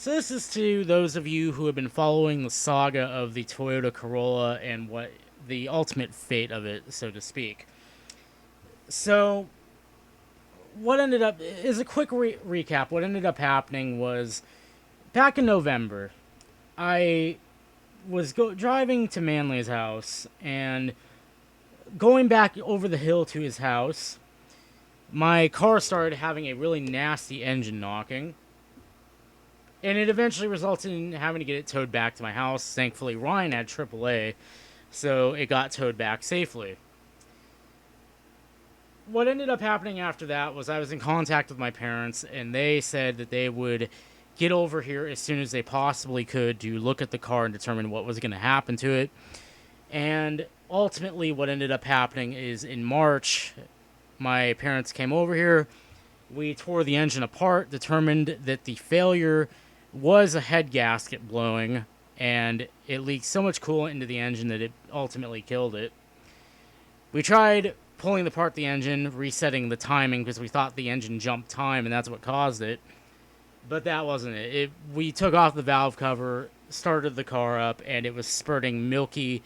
So this is to those of you who have been following the saga of the Toyota Corolla and what the ultimate fate of it, so to speak. So what ended up is a quick recap. What ended up happening was back in November, I was driving to Manley's house and going back over the hill to his house. My car started having a really nasty engine knocking, and it eventually resulted in having to get it towed back to my house. Thankfully, Ryan had AAA, so it got towed back safely. What ended up happening after that was I was in contact with my parents, and they said that they would get over here as soon as they possibly could to look at the car and determine what was going to happen to it. And ultimately, what ended up happening is in March, my parents came over here. We tore the engine apart, determined that the failure was a head gasket blowing, and it leaked so much coolant into the engine that it ultimately killed it. We tried pulling apart the engine, resetting the timing because we thought the engine jumped time and that's what caused it. But that wasn't it. We took off the valve cover, started the car up, and it was spurting milky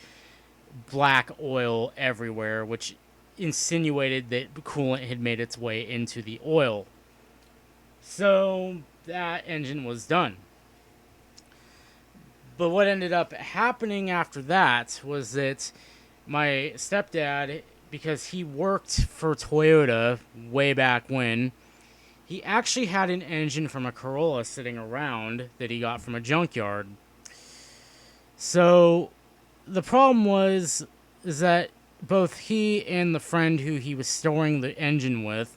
black oil everywhere, which insinuated that coolant had made its way into the oil. So that engine was done. But what ended up happening after that was that my stepdad, because he worked for Toyota way back when, he actually had an engine from a Corolla sitting around that he got from a junkyard. So the problem is that both he and the friend who he was storing the engine with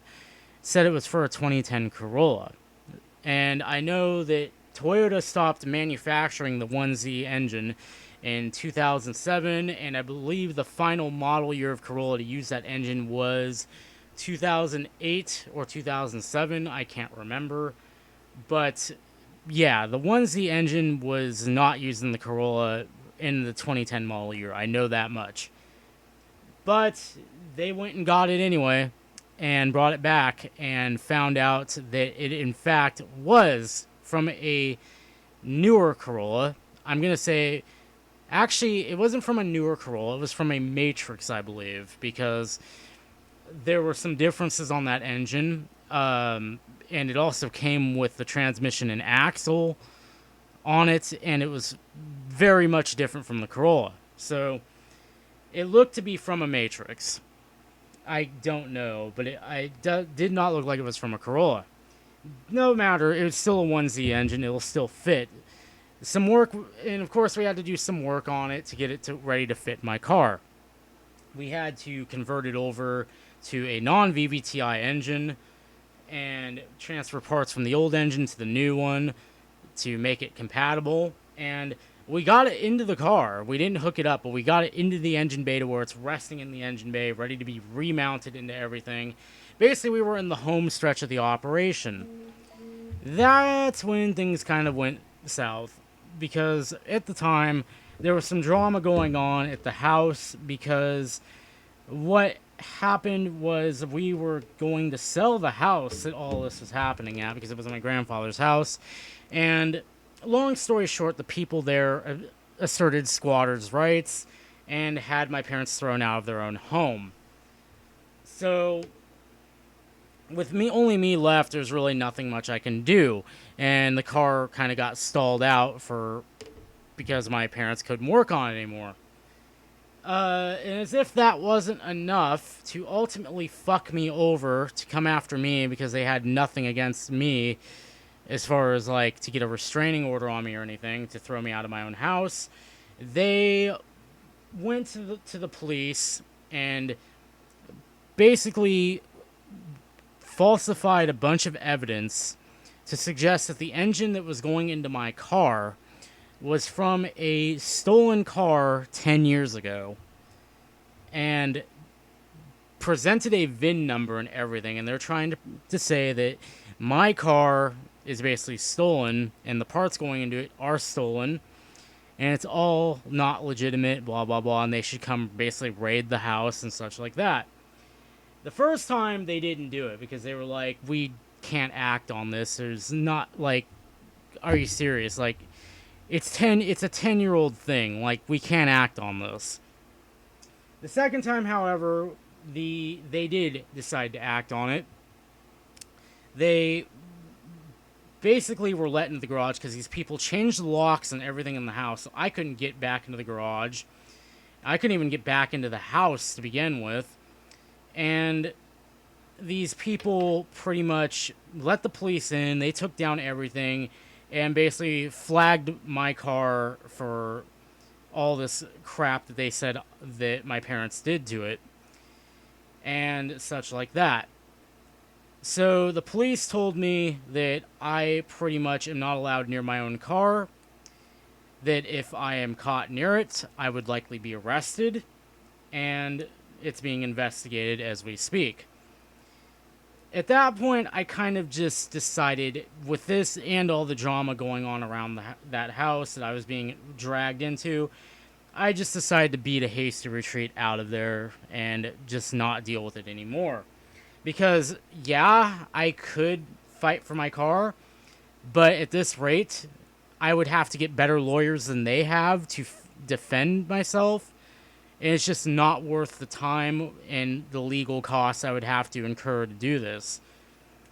said it was for a 2010 Corolla. And I know that Toyota stopped manufacturing the 1Z engine in 2007, and I believe the final model year of Corolla to use that engine was 2008 or 2007. I can't remember. But yeah, the 1Z engine was not used in the Corolla in the 2010 model year. I know that much. But they went and got it anyway and brought it back and found out that it in fact was from a newer Corolla. I'm going to say, actually, it wasn't from a newer Corolla. It was from a Matrix, I believe, because there were some differences on that engine. And it also came with the transmission and axle on it, and it was very much different from the Corolla. So it looked to be from a Matrix. I don't know, but did not look like it was from a Corolla. No matter, it was still a 1Z engine. It will still fit. Some work, and of course we had to do some work on it to get it ready to fit my car. We had to convert it over to a non-VVTi engine and transfer parts from the old engine to the new one to make it compatible. And we got it into the car. We didn't hook it up, but we got it into the engine bay to where it's resting in the engine bay, ready to be remounted into everything. Basically, we were in the home stretch of the operation. That's when things kind of went south, because at the time, there was some drama going on at the house, because what happened was we were going to sell the house that all this was happening at, because it was my grandfather's house, and long story short, the people there asserted squatters' rights and had my parents thrown out of their own home. So with only me left, there's really nothing much I can do, and the car kind of got stalled out because my parents couldn't work on it anymore. And as if that wasn't enough to ultimately fuck me over, to come after me because they had nothing against me as far as like to get a restraining order on me or anything, to throw me out of my own house, they went to the police and basically falsified a bunch of evidence to suggest that the engine that was going into my car was from a stolen car 10 years ago, and presented a VIN number and everything, and they're trying to say that my car is basically stolen and the parts going into it are stolen and it's all not legitimate, blah blah blah, and they should come basically raid the house and such like that. The first time they didn't do it because they were like, we can't act on this. There's not like are you serious? Like, it's a 10-year-old thing. Like, we can't act on this. The second time, however, they did decide to act on it. They basically were let into the garage because these people changed the locks and everything in the house. So I couldn't get back into the garage. I couldn't even get back into the house to begin with. And these people pretty much let the police in. They took down everything and basically flagged my car for all this crap that they said that my parents did to it and such like that. So the police told me that I pretty much am not allowed near my own car, that if I am caught near it, I would likely be arrested, and it's being investigated as we speak. At that point, I kind of just decided, with this and all the drama going on around that house that I was being dragged into, I just decided to beat a hasty retreat out of there and just not deal with it anymore. Because, yeah, I could fight for my car, but at this rate, I would have to get better lawyers than they have to defend myself. And it's just not worth the time and the legal costs I would have to incur to do this.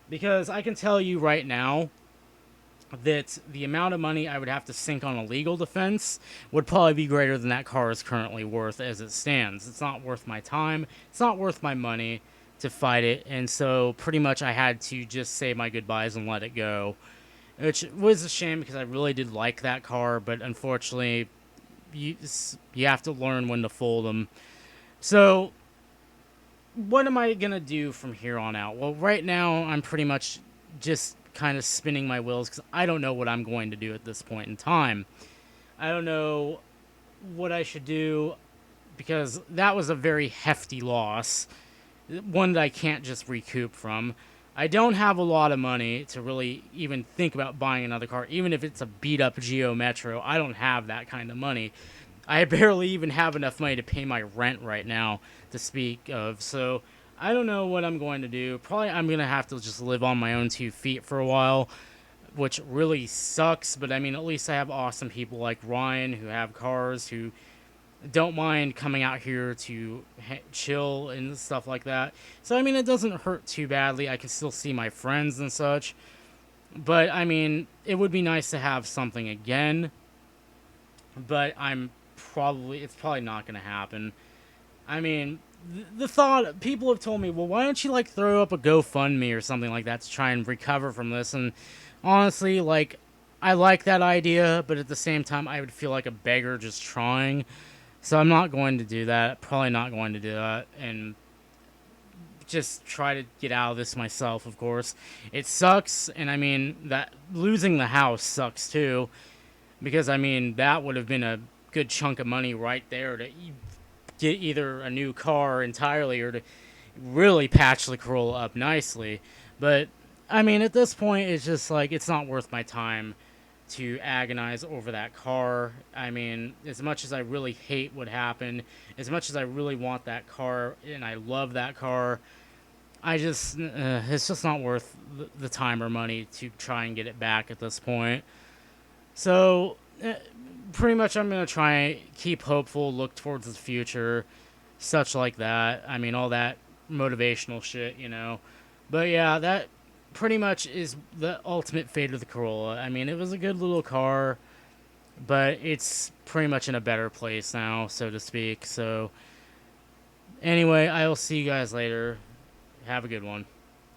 Because I can tell you right now that the amount of money I would have to sink on a legal defense would probably be greater than that car is currently worth as it stands. It's not worth my time. It's not worth my money to fight it. And so pretty much I had to just say my goodbyes and let it go. Which was a shame because I really did like that car. But unfortunately, you have to learn when to fold them. So what am I going to do from here on out? Well, right now I'm pretty much just kind of spinning my wheels because I don't know what I'm going to do at this point in time. I don't know what I should do because that was a very hefty loss, one that I can't just recoup from. I don't have a lot of money to really even think about buying another car, even if it's a beat-up Geo Metro. I don't have that kind of money. I barely even have enough money to pay my rent right now, to speak of. So I don't know what I'm going to do. Probably I'm going to have to just live on my own 2 feet for a while, which really sucks. But I mean, at least I have awesome people like Ryan who have cars, who don't mind coming out here to chill and stuff like that. So, I mean, it doesn't hurt too badly. I can still see my friends and such. But, I mean, it would be nice to have something again. But it's probably not going to happen. I mean, the thought, people have told me, well, why don't you, like, throw up a GoFundMe or something like that to try and recover from this? And honestly, like, I like that idea, but at the same time, I would feel like a beggar just trying. So I'm not going to do that. Probably not going to do that. And just try to get out of this myself, of course. It sucks, and I mean, that losing the house sucks too. Because, I mean, that would have been a good chunk of money right there to get either a new car entirely or to really patch the Corolla up nicely. But, I mean, at this point, it's just like, it's not worth my time to agonize over that car. I mean, as much as I really hate what happened, as much as I really want that car, and I love that car, it's just not worth the time or money to try and get it back at this point. So, pretty much I'm going to try and keep hopeful, look towards the future, such like that. I mean, all that motivational shit, you know. But yeah, that pretty much is the ultimate fate of the Corolla. I mean, it was a good little car, but it's pretty much in a better place now, so to speak. So, anyway, I will see you guys later. Have a good one.